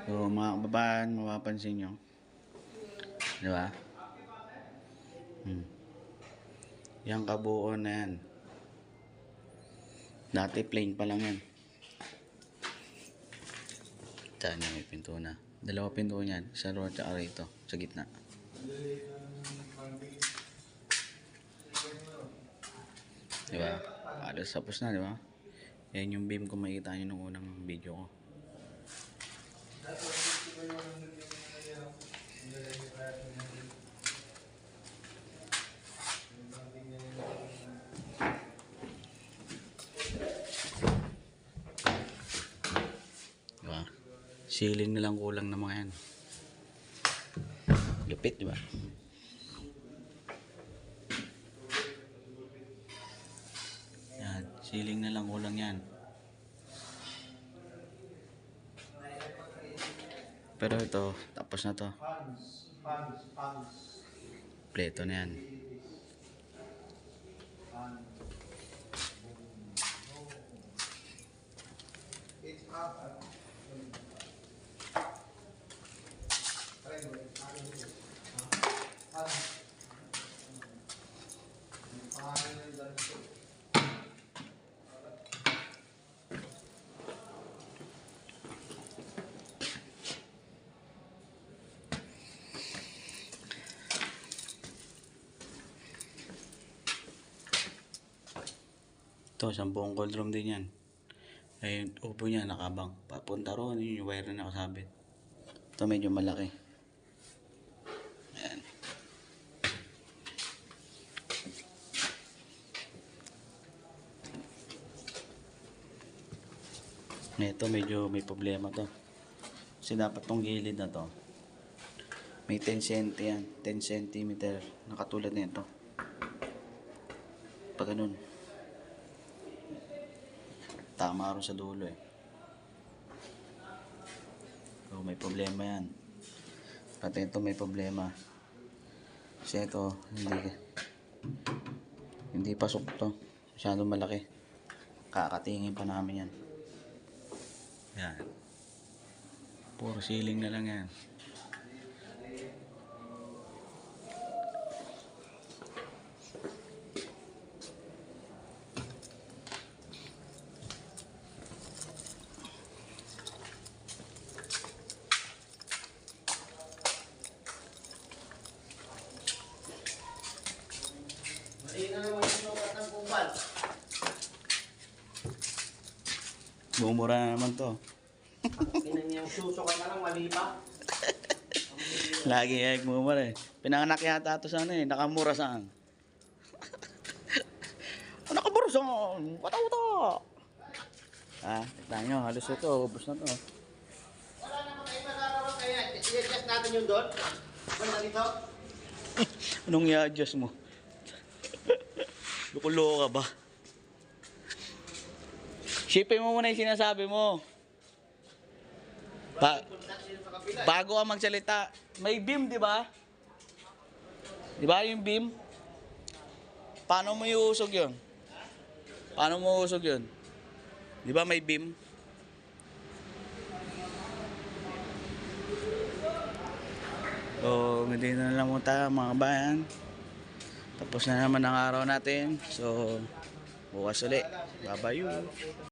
So mga kababayan, mapapansin nyo. Di ba? Yang kabuo na yan. Dati plain pa lang yan. Saan na may pinto na. Dalawa pinto niyan. Isa roon at saka rito. Sa gitna. Di ba? Alas tapos na, di ba? Yan yung beam kung makikita nyo nung unang video ko. Diba? Ceiling na lang kulang ng mga yan. Lupit, diba? Yan, ceiling na lang kulang yan. Pero ito, tapos na to. Pleto na yan. Ito, 10 cold room din yan. Ay, upo niya, nakabang. Papunta roon, yun yung wire na nakasabit. Ito medyo malaki. Ayan. Ito medyo may problema to. Kasi dapat tong gilid na to. May 10 cm yan. 10 cm na katulad nito. Pag ganun. Tama rin sa dulo eh. So, may problema yan. Pati ito may problema. Kasi ito, hindi pasok to. Masyadong malaki. Kakatingin pa namin yan. Yan. Puro ceiling na lang yan. Ina naman yung sukat ng kumbal. Bumura na naman to. Ina niya yung susukat na lang, mali pa. Lagi bumura eh. Pinanganak yata ito saan eh. Nakamura saan? Nakamura saan? Wata-wata! Kita nyo. Halos ito. Ubus na to. Wala naman kayo magkakaroon kaya. I-adjust natin yung doon. Banda dito. Anong i-adjust mo? Lukulo ka ba? Shipin mo muna yung sinasabi mo. Bago ka magsalita. May beam, di ba? Di ba yung beam? Paano mo iusog yun? Paano mo iusog yun? Di ba may beam? So, hindi na lang muna tayo mga kabayan. Tapos na naman ang araw natin. So, bukas ulit. Bye-bye.